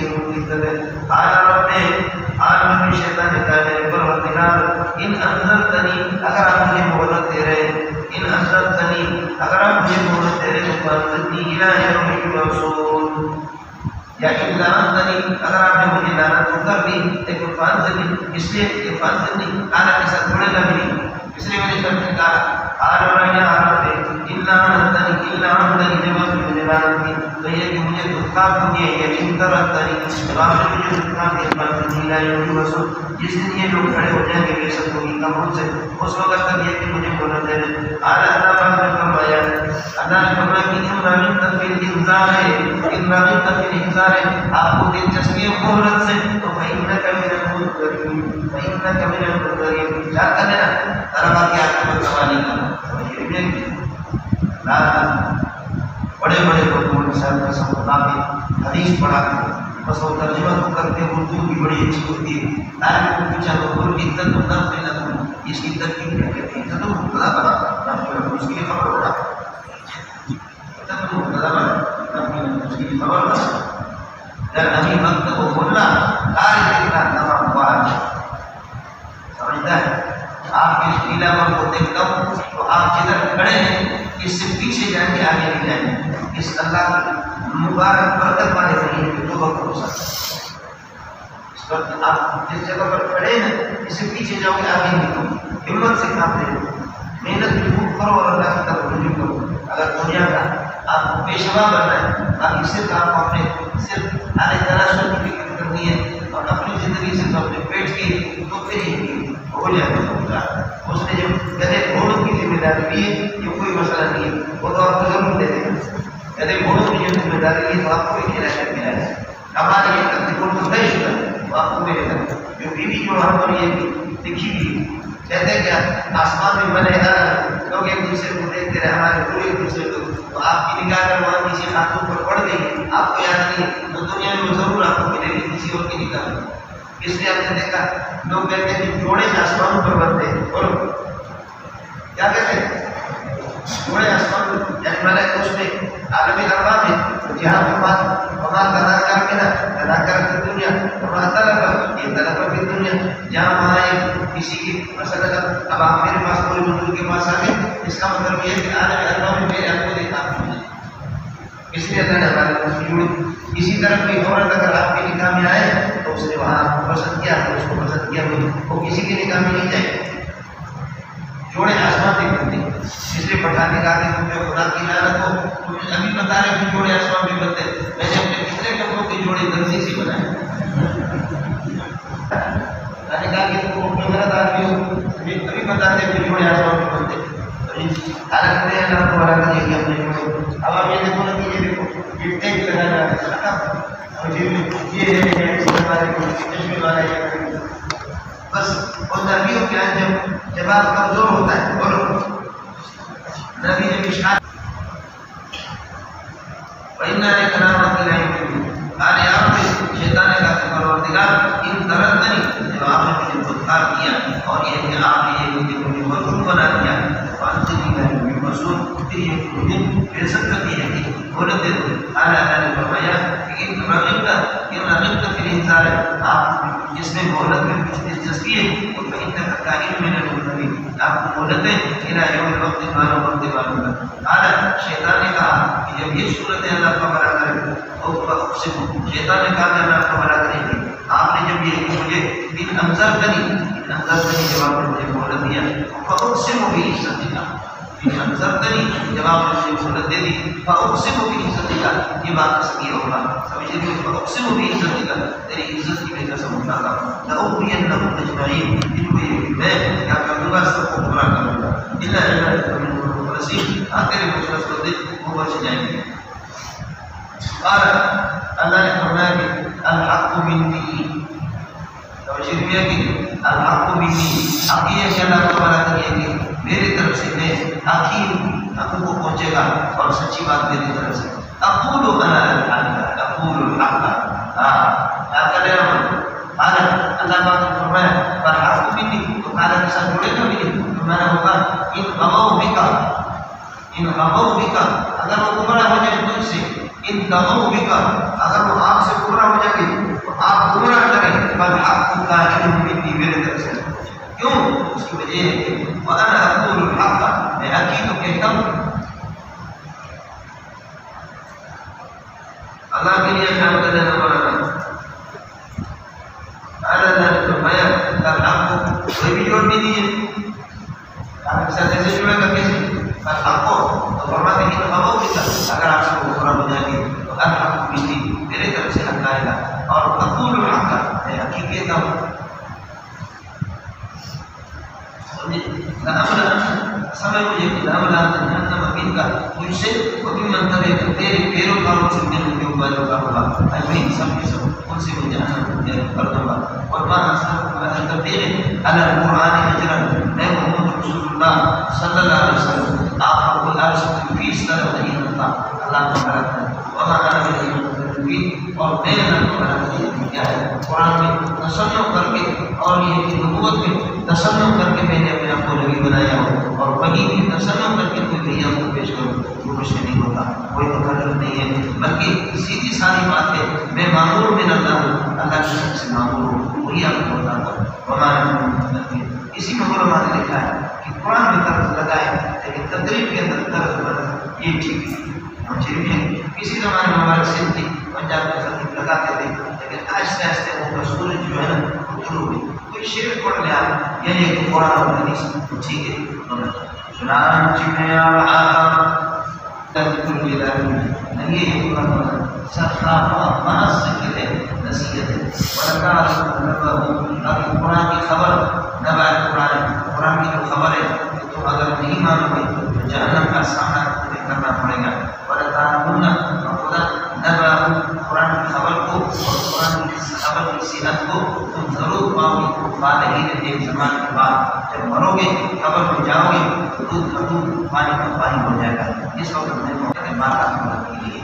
عالم شیطان نے کہا میرے پروردگار ان انذرتنی اگر آپ مجھے مہلت دے رہے ہیں، ان انذرتنی اگر آپ مجھے مہلت دے رہے ہیں فانظرنی الی یوم یبعثون، یا ان لعنتنی اگر آپ نے مجھے لعنت کر دی لیکن فانظرنی اس لیے کہ فانظرنی کانا کے ساتھ جڑے گا بھی نہیں، اس لیے میں نے سب کہا عالم یا عالم ان لعنتنی جب آپ نے مجھے لعنت کی تو یہ کہ مجھے دھکا دیا یا ان طرحتنی جب آپ نے مجھے دھکا دیا فانظرنی الی یوم یبعثون، جس دن یہ لوگ کھڑے ہو جائیں گے بے شک ہوگی قبر سے اس وقت تک یہ کہ مجھے مہلت دے دیں۔ اللہ پاک نے فرمایا اللہ نے فرمایا کہ ان راغب تفیل انذار ہے، ان راغب تفیل انذار ہے آپ کو دلچسپی مہلت سے تو فإنک من المنذرین، فإنک من المنذرین کیا کرنا طلبا کی عاقبت سوالی کرنا۔ بڑے بڑے لوگوں صاحب کا سب کافی حدیث پڑھا بس وہ ترجمہ تو کرتے اردو بھی بڑی اچھی ہوتی ہے۔ طالب کو پوچھا تو اردو کی عزت ہوتا ہے، اس کی ترکیب کیا کہتے ہیں؟ عزت مبتدا بنا اس کی خبر ہوتا عزت مبتدا بنا اس کی خبر بنا در ابھی وقت وہ بولنا قاری کا تمام بات سمجھتا ہے۔ آپ اس علاقہ کو دیکھتا ہوں تو آپ جدھر کھڑے ہیں اس سے پیچھے جا کے آگے نہیں جائیں گے، اس اللہ کی مبارک برکت والے نہیں ہے تو وقت ہو سکتا ہے۔ اس وقت آپ جس جگہ پر کھڑے ہیں اس سے پیچھے جاؤ گے آگے نکلو، ہمت سے کام لے لو، محنت بھی خوب کرو اور اللہ کی طرف رجوع کرو۔ اگر دنیا کا آپ کو پیشوا بننا ہے باقی صرف آپ کو اپنے صرف آنے تناسب کی فکر کرنی ہے اور اپنی زندگی سے اپنے پیٹ کی تو پھر ہی ہو جائے گا۔ اس نے جب گدے گھوڑوں کی ذمہ داری لی ہے یہ کوئی مسئلہ نہیں ہے، وہ تو آپ کو ضرور دے دے گا۔ گدے گھوڑوں کی جو ذمہ داری لی تو آپ کو بھی کھلا کر ملا ہے، ہمارے یہ کرتے گھوڑ تو طے شدہ ہے وہ آپ کو ملے گا۔ جو بیوی جو ہم پر یہ لکھی ہوئی کہتے ہیں کیا آسمان میں بنے لوگ ایک دوسرے کو دیکھتے رہے ہمارے پورے ایک دوسرے کو، تو آپ کی نگاہ کر وہاں کسی خاتون پر پڑ گئی آپ کو یاد نہیں تو دنیا میں ضرور آپ کو ملے گی کسی اور کی نگاہ میں۔ اس لیے آپ نے دیکھا لوگ کہتے ہیں کہ جوڑے آسمانوں پر بنتے ہیں، اور کیا کہتے ہیں جوڑے آسمان یعنی مانا اس میں عالمی اربا میں جہاں وہاں تداکار میں نا تداکار کی دنیا وہاں طلب یہ طلب کی دنیا جہاں وہاں ایک کسی کی مثلا اب آپ میرے پاس کوئی بزرگ کے پاس آ گئے اس کا مطلب یہ ہے کہ عالمی اربا میں میرے آپ کو دیکھا اس لیے اللہ نے ہمارے کو جوڑی۔ اسی طرح کی عورت اگر آپ کی نکاح میں آئے تو اس نے وہاں آپ کو پسند کیا تو اس کو پسند کیا وہ کسی کی نکاح میں نہیں جائے، جوڑے آسمان سے بنتے ہیں۔ اس لیے بٹھانے کا کہ تمہیں خدا کی لعنت ہو، تمہیں ابھی بتا رہے کہ جوڑے آسمان میں بنتے ہیں، میں نے اپنے پچھلے کپڑوں کے جوڑے درزی سے بنائے۔ میں نے کہا کہ تم اپنے غلط آدمی ہو، ابھی بتاتے ہیں کہ جوڑے آسمان میں بنتے ہیں۔ حالت میں اللہ کو بڑا کریے کہ اپنے جوڑے اب آپ یہ دیکھو نا کہ یہ دیکھو یہ ٹیک لگانا ہے اور یہ چشمے والا بس اور نبیوں کے جب آپ کمزور ہوتا ہے بولو نبی نے اشارہ وَإِنَّا لِكَرَامَةِ الْعِلْمِ آنے آپ نے شیطان نے کہا کہ پروردگار ان تردنی جب آپ نے مجھے خودکار کیا اور یہ کہ آپ نے یہ مجھے مظلوم بنا دیا فانظرنی الی یوم یبعثون پھر یہ مجھے پھر سکتی ہے کہ مہلت دے دو۔ اللہ نے فرمایا کہ ان رغبت فی الانذار آپ جس میں مہلت میں کچھ دلچسپی ہے تو فإنک کائن من المنذرین آپ کو مہلت ہے الی یوم الوقت معلوم قال شیطان نے کہا کہ جب یہ صورت اللہ کا بڑا کرے اور فاقسم شیطان نے کہا کہ اللہ کا بڑا کرے گی آپ نے جب یہ مجھے ان انذرتنی جب آپ نے مجھے مہلت دیا فاقسم بعزتک ان انذرتنی جب آپ نے مجھے مہلت دے دی فاقسم بعزتک یہ بات سکی ہوگا سمجھے کہ فاقسم بعزتک تیری عزت کی میں قسم اٹھاتا ہوں لأغوینہم اجمعین ان کو یہ میں کیا کروں گا سب کو گمراہ کروں گا الا عبادک منہم المخلصین تیرے مخلص بندے وہ بچ جائیں گے۔ قال اللہ نے فرمایا کہ الحق منی بشریہ کی الحق بھی حق یہ کہ اللہ تعالیٰ کریے کہ میری طرف سے میں حقیم حق کو پہنچے گا اور سچی بات میری طرف سے اقول انا الحق اقول الحق اللہ پاک نے فرمایا فالحق منی تو قال کے ساتھ جڑے گا بھی تو میں نے ہوگا ان غمو بکا اگر وہ گمراہ ہو جائے تجھ سے ان غمو بکا اگر وہ آپ سے گمراہ ہو جائے تو آپ گمراہ کریں فالحق قائم منی میرے طرف سے کیوں اس کی وجہ ہے کہ وانا اقول الحق میں حقیقت کہتا ہوں اللہ کے لیے خیال کرنے والا اللہ نے فرمایا الحق کوئی بھی جوڑ نہیں دیے آپ کے ساتھ ایسے جڑے گا کیسے الحق تو فرماتے ہیں کہ غمو بکا اگر آپ سے گمراہ ہو جائے گی تو الحق منی میرے طرف سے حق آئے گا اور اقول الحق میں حقیقت کہتا ہوں سمجھ مجھے کہ جہنم امین کا مجھ سے وہی منتظر ہے تیرے پیروکاروں سے میرے کے اوپر کا ہوگا امین سب کے سب ان سے میں جہنم کر دوں گا اور میں تبدیل علی القرآن اجرا میں محمد رسول اللہ صلی اللہ علیہ وسلم آپ کو ہر سب کی اس طرح نہیں ہوتا اللہ کا برکت ہے وہاں آنے اور میں نے کیا ہے قرآن میں تصنع کر کے اور یہ کہ نبوت میں تصنع کر کے میں نے اپنے آپ کو نبی بنایا ہو اور وہی بھی تصنع کر کے کوئی دنیا کو پیش کروں وہ کچھ نہیں ہوتا کوئی مقرر نہیں ہے بلکہ سیدھی ساری بات ہے میں معمور میں اللہ ہوں اللہ کی طرف سے معمور ہوں وہی آپ کو بتاتا ہوں ہمارے اسی میں علماء نے لکھا ہے کہ قرآن میں طرف لگائے لیکن تقریب کے اندر طرف یہ ٹھیک ہے کسی زمانے میں ہمارے سندھ تھی پنجاب کے خطیب لگاتے تھے لیکن آہستہ آہستہ وہ کا سورج جو ہے نا وہ شروع ہوئی کوئی شرک پڑھ لیا یعنی کہ قرآن اور حدیث ٹھیک ہے چنانچہ میں آرہا تذکر جلال نہیں ہے قرآن صرف محض ذکر ہے نصیحت ہے ورکار نبی قرآن کی خبر نبع قرآن کی جو خبر ہے تو اگر نہیں معلوم ہے تو جہنم کا سامنا کرنا پڑے گا ورکار خدا نبع قرآن کی خبر کو اور قرآن کی خبر کی صحت کو تم ضرور پاؤ گے بعد ہی ایک زمان کے بعد جب مرو گے قبر میں جاؤ گے تو دودھ کا دودھ پانی کا پانی ہو جائے گا اس وقت میں ماتا کے لیے